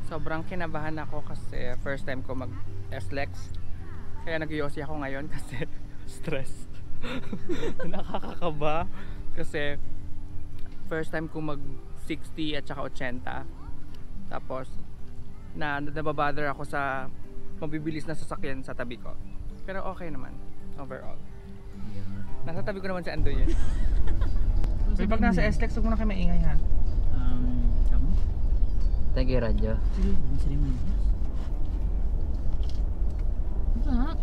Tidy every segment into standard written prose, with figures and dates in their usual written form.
Sobrang kinabahan ako kasi first time ko mag SLEX. Kaya nag-yosi ako ngayon kasi stress. Nakakakaba kasi first time ko mag 60 at saka 80. Tapos nababother ako sa mabibilis na sasakyan sa tabi ko. Pero okay naman overall. Nasa tabi ko naman si Andoy eh. Pag nasa SLEX, huwag mo na kayo maingay ha. Kamu? Thank you, Radyo. Sige, sering main. Enggak.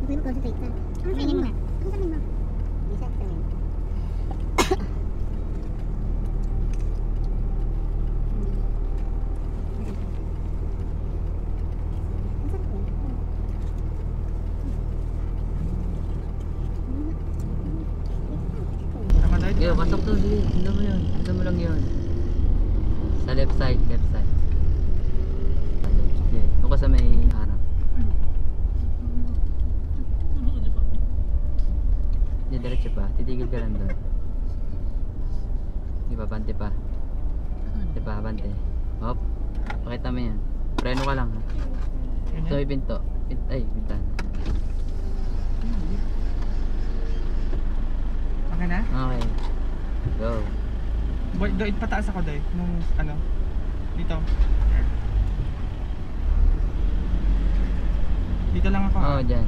Gue mau concentrate. Kamu training muna. Kamu training mo. Bisa training. Yo, pasok to, sige. Tignan mo yun. Tignan mo lang yun. Sa left side, left side. Okay. Doon ka sa may harap. Hindi, diretso pa. Titigil ka lang doon. Hindi pa, bante pa. Hindi pa, bante. Hop. Pakita mo yan. Preno ka lang ha. Ito may pinto. Ay, bintana. Okay na? Okay. Go. Boy, doon pataas ako doon. Nung ano? Dito. Dito lang ako. Oo, dyan.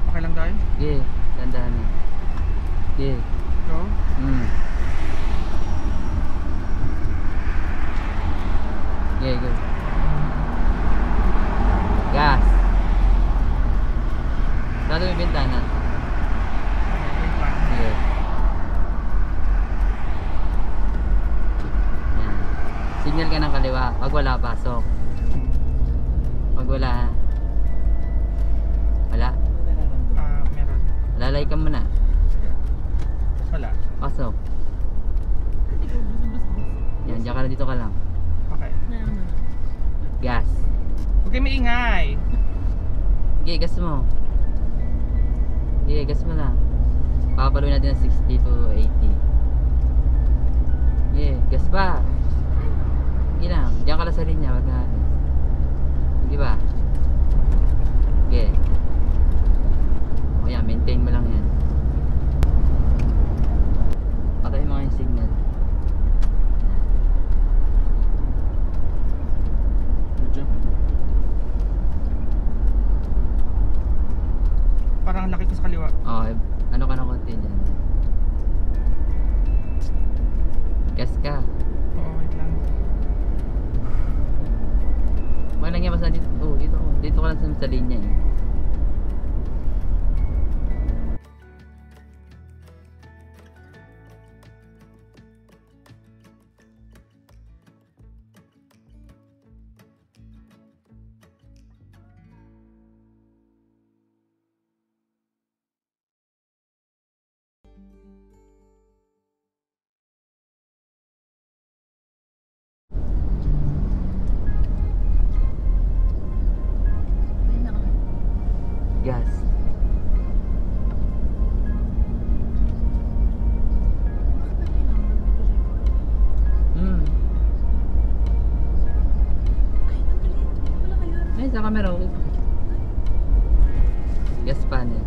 Okay lang doon? Okay, dandahan na. Okay. Go. Okay, go. Gas. Saan may bintana? Okay, wait lang. Sige. Yan. Signal ka ng kaliwa. Pag wala, pasok. Pag wala, ha? Wala. Meron. Lalay ka muna. Wala. Pasok. Yan, diyan ka na, dito ka lang. Okay. Gas. Huwag kayo maingay. Okay, gas mo. Okay, gas mo lang. Papaluin natin ng 60 to 80. Okay, gas pa. Sige lang, diyan ka lang sa linya, wag na alis. Sige ba? Okay. O yan, maintain mo lang yan. Patay mo nga yung signal. Parang laki ko sa kaliwa. Okay, ano ka na konti dyan? Gas ka. Oo, wait lang. Wala lang yan, basta dito. Oh, dito. Dito ka lang sa linya eh. Gas. Ay, sa camera okay. Gas panel.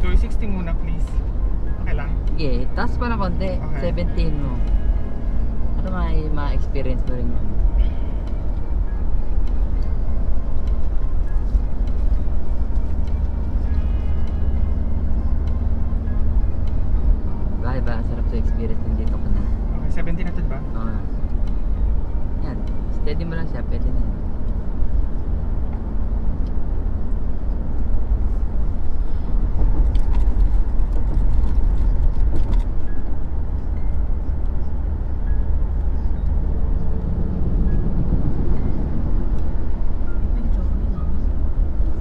Go 60 muna please. Okay lang. Okay, taas pa na konti. Okay. 17 mo. Ano ma-experience mo rin yun? Ba? Ang sarap sa experience nandito ka na. Okay, 70 na to ba? Oo. Yan. Steady mo lang siya. Pwede na.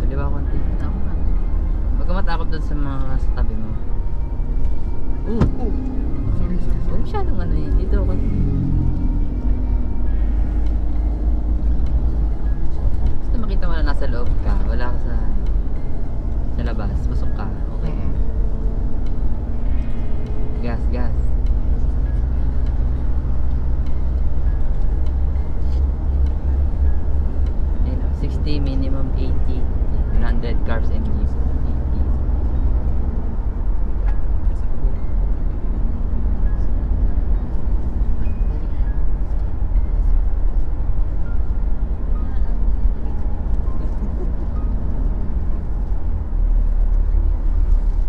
Kaliwa konti. Huwag ka matakot doon sa mga sa tabi mo. Oh, sorry. Huwag masyadong ano eh. Dito ako. busog ka. Okay. Gas, gas. Ayun, 60 minimum 80. 100 carbs and leaves. 80.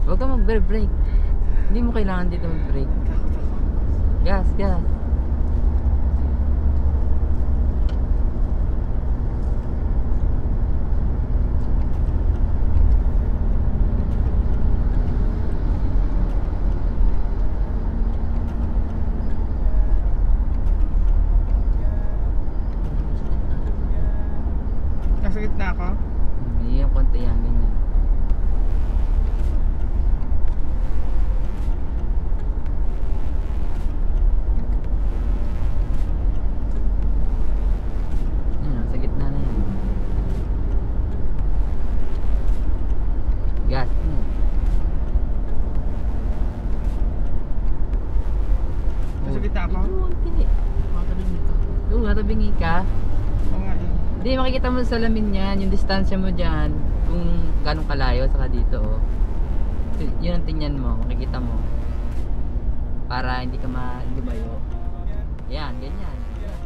Huwag ka mag-brake. Hindi mo kailangan dito mag-brake. Gas, gas. Nasa gitna ako. Hindi yung konti yan, ganyan. Yan, sa gitna na yan. Gas. Nasa gitna ako. Hindi. Oo, katabingi ka. Oo nga eh. Hindi, makikita mo sa salamin yan, yung distansya mo dyan, kung gano'ng kalayo saka dito, oh. Yun ang tingnan mo, makikita mo. Para hindi ka lumayo. Yan, ganyan. Yan.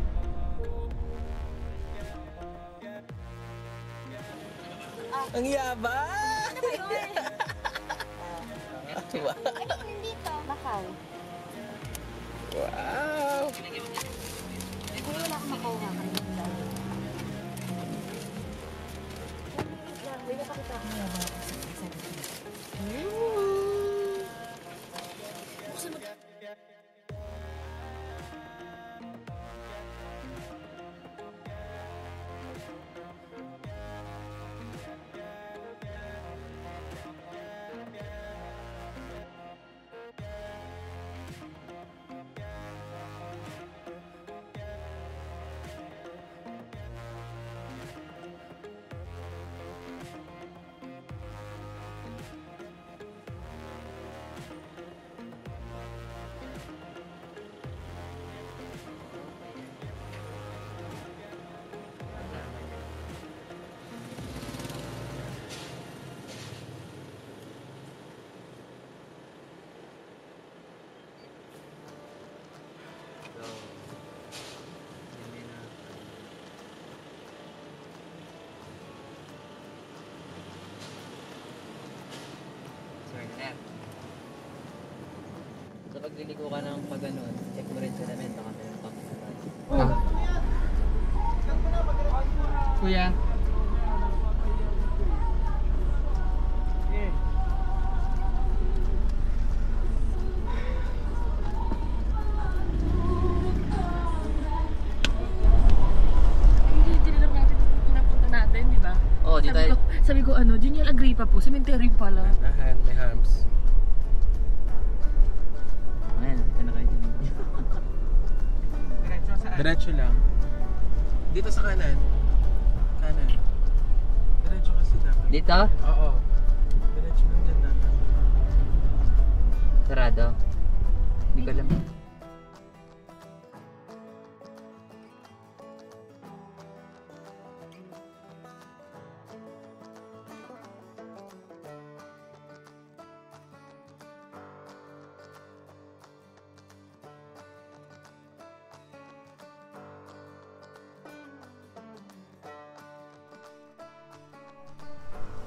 Ang yaba! Nandito. Macau. Wow! Hindi wala akong Macau nga kanina. Wait, napakita ko nga ba? So pag liliko ka ng pag ganun, check mo rin sa namin, baka meron pa kasi. Kuya. Hindi din alam natin kung napunta natin, di ba? Oh, di tayo. Sabi ko ano, Junior Agrippa po, cemetery pala. Nahan, may hams. Ayan, ito na kayo dyan. Diretso saan? Diretso lang. Dito sa kanan. Kanan. Diretso kasi dapat. Dito? Oo. Diretso lang dyan dapat. Sarado. Hindi ko alam.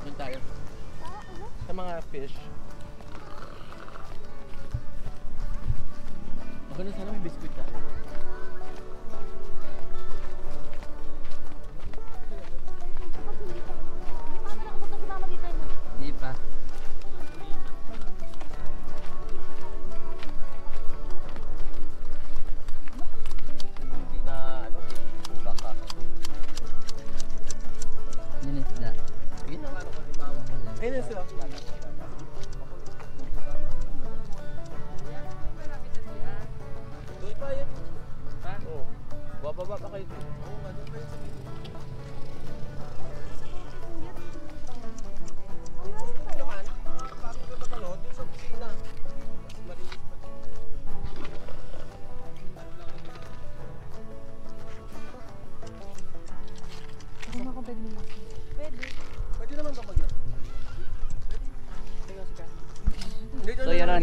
Doon tayo. Sa mga fish. Okay na, sana may biscuit tayo. Hindi pa. Hindi na, ano, baka. Yun yung sila. Ayun na sila. Doon pa yun. Ha? Oo. Bababa pa kayo doon. Oo nga, doon pa yun sa video.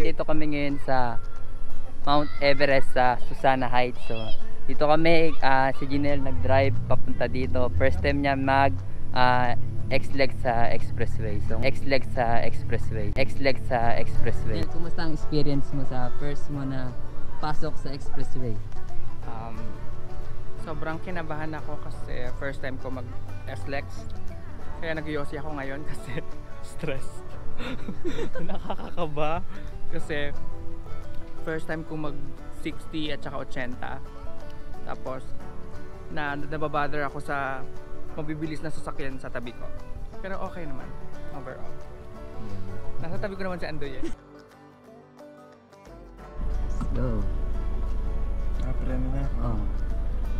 nandito kami ngayon sa Mount Everest sa Susana Heights. So, dito kami, si Jinel nag-drive papunta dito. First time niya mag X-leg sa expressway. So, X-leg sa expressway. X-leg sa expressway. Kumusta ang experience mo sa first mo na pasok sa expressway? Sobrang kinabahan ako kasi first time ko mag SLEX. Kaya nag-yosi ako ngayon kasi stress. Nakakakaba kasi first time ko mag 60 at saka 80. Tapos nababother ako sa mabibilis na sasakyan sa tabi ko. Pero okay naman overall. Nasa tabi ko naman si Andoy eh. Let's go. Preno na. Oh,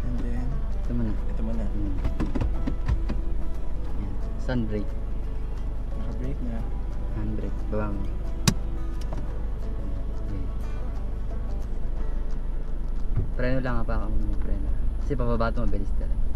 And then, ito mo na. ito mo na. Yan. Sunbreak. Naka-break na. Handbrake. Bawang. Okay. Preno lang pa ako ng preno. Kasi pababa ito mabilis talaga.